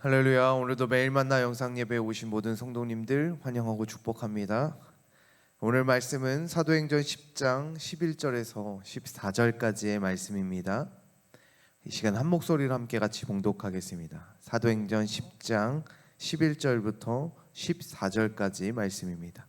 할렐루야. 오늘도 매일 만나 영상 예배에 오신 모든 성도님들 환영하고 축복합니다. 오늘 말씀은 사도행전 10장 11절에서 14절까지의 말씀입니다. 이 시간 한 목소리로 함께 같이 봉독하겠습니다. 사도행전 10장 11절부터 14절까지 말씀입니다.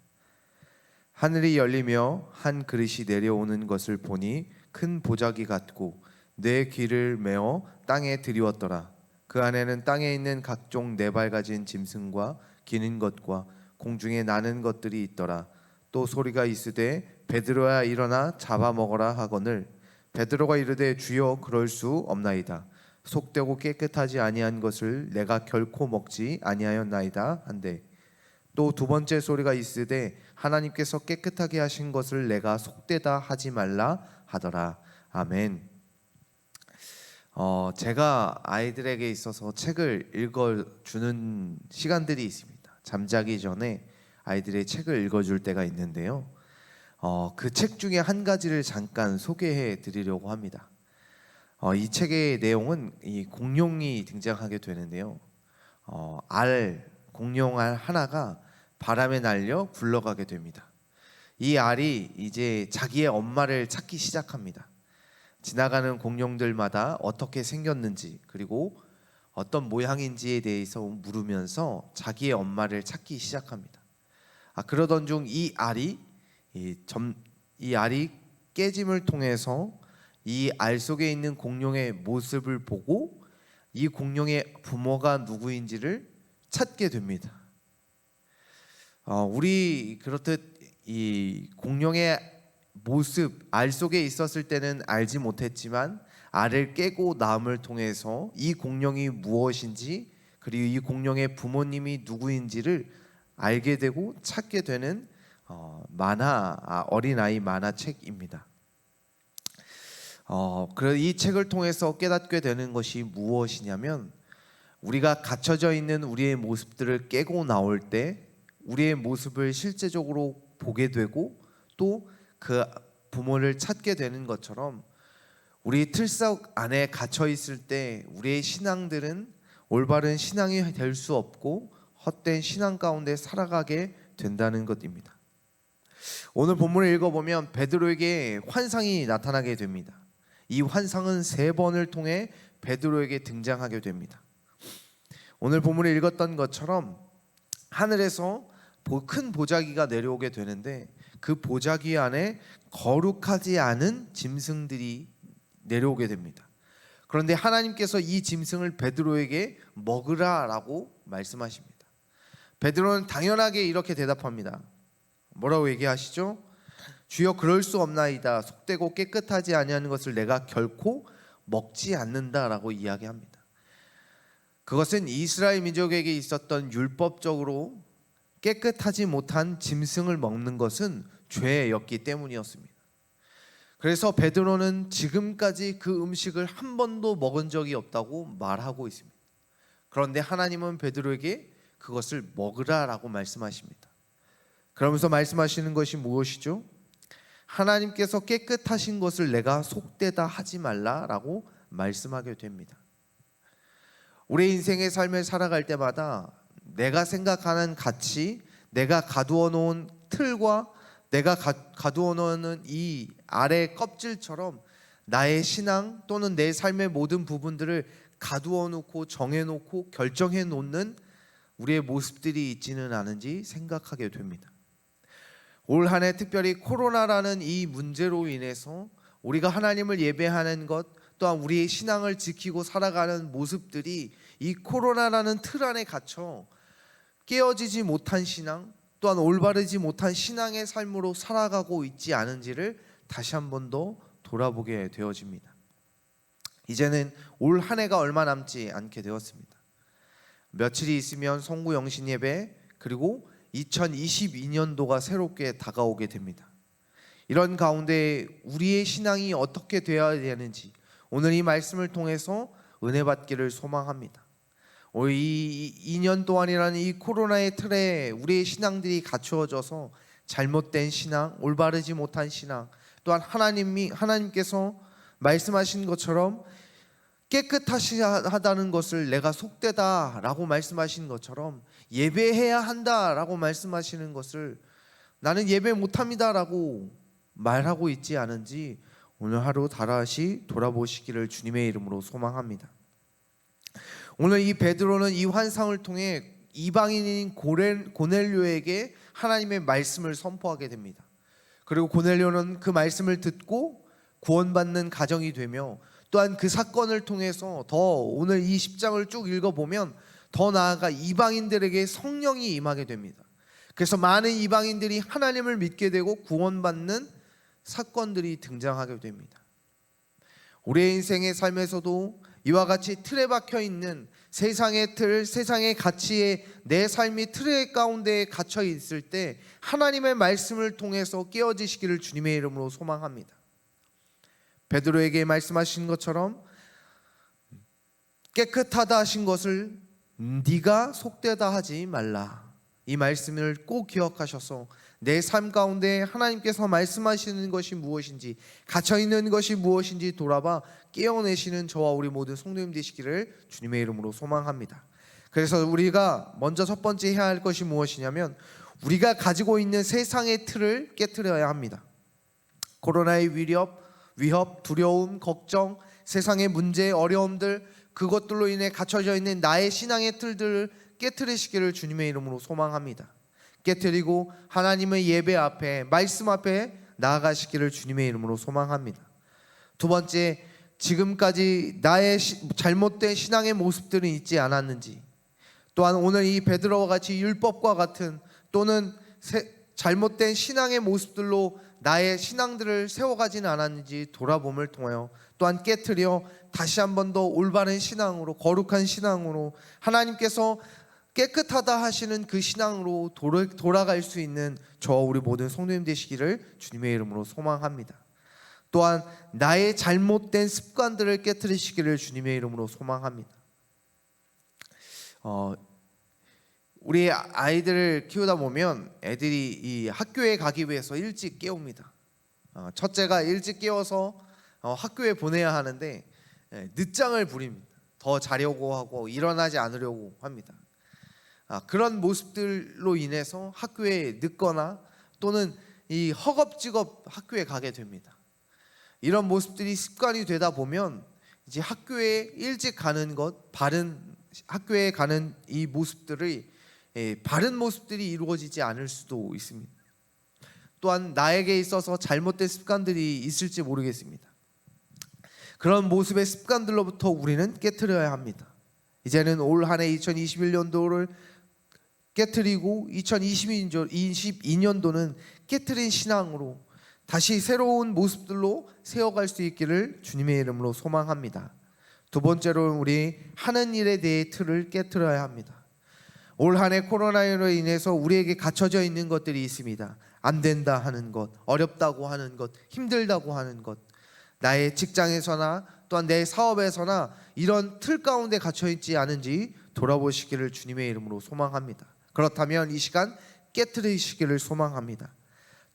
하늘이 열리며 한 그릇이 내려오는 것을 보니 큰 보자기 같고 내 귀를 메어 땅에 들이웠더라. 그 안에는 땅에 있는 각종 네 발 가진 짐승과 기는 것과 공중에 나는 것들이 있더라. 또 소리가 있으되 베드로야 일어나 잡아먹어라 하거늘 베드로가 이르되 주여 그럴 수 없나이다. 속되고 깨끗하지 아니한 것을 내가 결코 먹지 아니하였나이다 한데 또 두 번째 소리가 있으되 하나님께서 깨끗하게 하신 것을 내가 속되다 하지 말라 하더라. 아멘. 제가 아이들에게 있어서 책을 읽어주는 시간들이 있습니다. 잠자기 전에 아이들의 책을 읽어줄 때가 있는데요. 그 책 중에 한 가지를 잠깐 소개해 드리려고 합니다. 이 책의 내용은 이 공룡이 등장하게 되는데요. 공룡 알 하나가 바람에 날려 굴러가게 됩니다. 이 알이 이제 자기의 엄마를 찾기 시작합니다. 지나가는 공룡들마다 어떻게 생겼는지 그리고 어떤 모양인지에 대해서 물으면서 자기의 엄마를 찾기 시작합니다. 그러던 중 이 알이 깨짐을 통해서 이 알 속에 있는 공룡의 모습을 보고 이 공룡의 부모가 누구인지를 찾게 됩니다. 우리 그렇듯 이 공룡의 모습, 알 속에 있었을 때는 알지 못했지만 알을 깨고 나음을 통해서 이 공룡이 무엇인지 그리고 이 공룡의 부모님이 누구인지를 알게 되고 찾게 되는 어린아이 만화책입니다. 이 책을 통해서 깨닫게 되는 것이 무엇이냐면 우리가 갇혀져 있는 우리의 모습들을 깨고 나올 때 우리의 모습을 실제적으로 보게 되고 또 그 부모를 찾게 되는 것처럼 우리 틀석 안에 갇혀 있을 때 우리의 신앙들은 올바른 신앙이 될 수 없고 헛된 신앙 가운데 살아가게 된다는 것입니다. 오늘 본문을 읽어보면 베드로에게 환상이 나타나게 됩니다. 이 환상은 3번을 통해 베드로에게 등장하게 됩니다. 오늘 본문을 읽었던 것처럼 하늘에서 큰 보자기가 내려오게 되는데 그 보자기 안에 거룩하지 않은 짐승들이 내려오게 됩니다. 그런데 하나님께서 이 짐승을 베드로에게 먹으라라고 말씀하십니다. 베드로는 당연하게 이렇게 대답합니다. 뭐라고 얘기하시죠? 주여 그럴 수 없나이다. 속되고 깨끗하지 아니하는 것을 내가 결코 먹지 않는다라고 이야기합니다. 그것은 이스라엘 민족에게 있었던 율법적으로 깨끗하지 못한 짐승을 먹는 것은 죄였기 때문이었습니다. 그래서 베드로는 지금까지 그 음식을 한 번도 먹은 적이 없다고 말하고 있습니다. 그런데 하나님은 베드로에게 그것을 먹으라라고 말씀하십니다. 그러면서 말씀하시는 것이 무엇이죠? 하나님께서 깨끗하신 것을 내가 속되다 하지 말라라고 말씀하게 됩니다. 우리 인생의 삶을 살아갈 때마다 내가 생각하는 가치, 내가 가두어 놓은 틀과 내가 가두어 놓은 이 알의 껍질처럼 나의 신앙 또는 내 삶의 모든 부분들을 가두어 놓고 정해 놓고 결정해 놓는 우리의 모습들이 있지는 않은지 생각하게 됩니다. 올 한 해 특별히 코로나라는 이 문제로 인해서 우리가 하나님을 예배하는 것 또한 우리의 신앙을 지키고 살아가는 모습들이 이 코로나라는 틀 안에 갇혀 깨어지지 못한 신앙 또한 올바르지 못한 신앙의 삶으로 살아가고 있지 않은지를 다시 한 번 더 돌아보게 되어집니다. 이제는 올 한 해가 얼마 남지 않게 되었습니다. 며칠이 있으면 성구 영신 예배 그리고 2022년도가 새롭게 다가오게 됩니다. 이런 가운데 우리의 신앙이 어떻게 되어야 되는지 오늘 이 말씀을 통해서 은혜 받기를 소망합니다. 이 2년 동안이라는 이 코로나의 틀에 우리의 신앙들이 갖추어져서 잘못된 신앙, 올바르지 못한 신앙, 또한 하나님께서 말씀하신 것처럼 깨끗하다는 것을 내가 속되다라고 말씀하시는 것처럼 예배해야 한다라고 말씀하시는 것을 나는 예배 못합니다라고 말하고 있지 않은지 오늘 하루 다시 돌아보시기를 주님의 이름으로 소망합니다. 오늘 이 베드로는 이 환상을 통해 이방인인 고넬료에게 하나님의 말씀을 선포하게 됩니다. 그리고 고넬료는 그 말씀을 듣고 구원받는 가정이 되며, 또한 그 사건을 통해서 더 오늘 이 10장을 쭉 읽어보면 더 나아가 이방인들에게 성령이 임하게 됩니다. 그래서 많은 이방인들이 하나님을 믿게 되고 구원받는 사건들이 등장하게 됩니다. 우리의 인생의 삶에서도 이와 같이 틀에 박혀 있는 세상의 틀, 세상의 가치에 내 삶이 틀의 가운데 갇혀 있을 때 하나님의 말씀을 통해서 깨어지시기를 주님의 이름으로 소망합니다. 베드로에게 말씀하신 것처럼 깨끗하다 하신 것을 네가 속되다 하지 말라, 이 말씀을 꼭 기억하셔서 내 삶 가운데 하나님께서 말씀하시는 것이 무엇인지, 갇혀있는 것이 무엇인지 돌아봐 깨어내시는 저와 우리 모든 성도님 되시기를 주님의 이름으로 소망합니다. 그래서 우리가 먼저 첫 번째 해야 할 것이 무엇이냐면 우리가 가지고 있는 세상의 틀을 깨트려야 합니다. 코로나의 위협, 두려움, 걱정, 세상의 문제, 어려움들, 그것들로 인해 갇혀져 있는 나의 신앙의 틀들을 깨트리시기를 주님의 이름으로 소망합니다. 깨트리고 하나님의 예배 앞에, 말씀 앞에 나아가시기를 주님의 이름으로 소망합니다. 두 번째, 지금까지 나의 잘못된 신앙의 모습들은 있지 않았는지, 또한 오늘 이 베드로와 같이 율법과 같은 또는 잘못된 신앙의 모습들로 나의 신앙들을 세워가지는 않았는지 돌아봄을 통하여 또한 깨트려 다시 한 번 더 올바른 신앙으로, 거룩한 신앙으로, 하나님께서 깨끗하다 하시는 그 신앙으로 돌아갈 수 있는 저와 우리 모든 성도님 되시기를 주님의 이름으로 소망합니다. 또한 나의 잘못된 습관들을 깨트리시기를 주님의 이름으로 소망합니다. 우리 아이들을 키우다 보면 애들이 이 학교에 가기 위해서 일찍 깨웁니다. 첫째가 일찍 깨워서 학교에 보내야 하는데 늦장을 부립니다. 더 자려고 하고 일어나지 않으려고 합니다. 그런 모습들로 인해서 학교에 늦거나 또는 이 허겁지겁 학교에 가게 됩니다. 이런 모습들이 습관이 되다 보면 이제 학교에 일찍 가는 것, 바른 학교에 가는 이 모습들이 바른 모습들이 이루어지지 않을 수도 있습니다. 또한 나에게 있어서 잘못된 습관들이 있을지 모르겠습니다. 그런 모습의 습관들로부터 우리는 깨트려야 합니다. 이제는 올 한 해 2021년도를 깨트리고 2022년도는 깨트린 신앙으로 다시 새로운 모습들로 세워갈 수 있기를 주님의 이름으로 소망합니다. 두 번째로 우리 하는 일에 대해 틀을 깨트려야 합니다. 올 한 해 코로나로 인해서 우리에게 갇혀져 있는 것들이 있습니다. 안 된다 하는 것, 어렵다고 하는 것, 힘들다고 하는 것, 나의 직장에서나 또한 내 사업에서나 이런 틀 가운데 갇혀 있지 않은지 돌아보시기를 주님의 이름으로 소망합니다. 그렇다면 이 시간 깨트리시기를 소망합니다.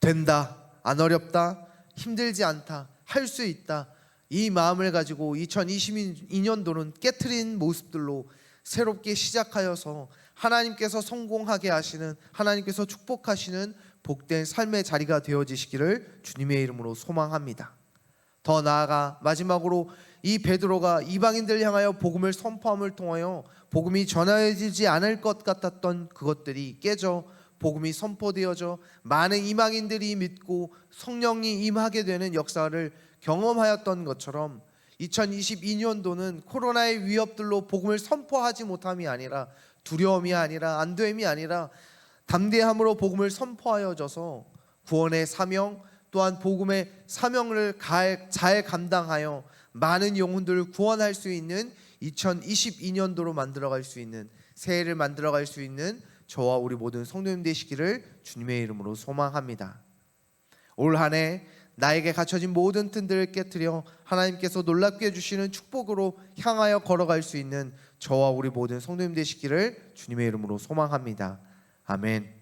된다, 안 어렵다, 힘들지 않다, 할 수 있다, 이 마음을 가지고 2022년도는 깨트린 모습들로 새롭게 시작하여서 하나님께서 성공하게 하시는, 하나님께서 축복하시는 복된 삶의 자리가 되어지시기를 주님의 이름으로 소망합니다. 더 나아가 마지막으로 이 베드로가 이방인들 향하여 복음을 선포함을 통하여 복음이 전해지지 않을 것 같았던 그것들이 깨져 복음이 선포되어져 많은 이방인들이 믿고 성령이 임하게 되는 역사를 경험하였던 것처럼 2022년도는 코로나의 위협들로 복음을 선포하지 못함이 아니라, 두려움이 아니라, 안됨이 아니라 담대함으로 복음을 선포하여져서 구원의 사명, 또한 복음의 사명을 잘 감당하여 많은 영혼들을 구원할 수 있는 2022년도로 만들어갈 수 있는, 새해를 만들어갈 수 있는 저와 우리 모든 성도님 되시기를 주님의 이름으로 소망합니다. 올 한 해 나에게 갇혀진 모든 틈들을 깨트려 하나님께서 놀랍게 해주시는 축복으로 향하여 걸어갈 수 있는 저와 우리 모든 성도님 되시기를 주님의 이름으로 소망합니다. 아멘.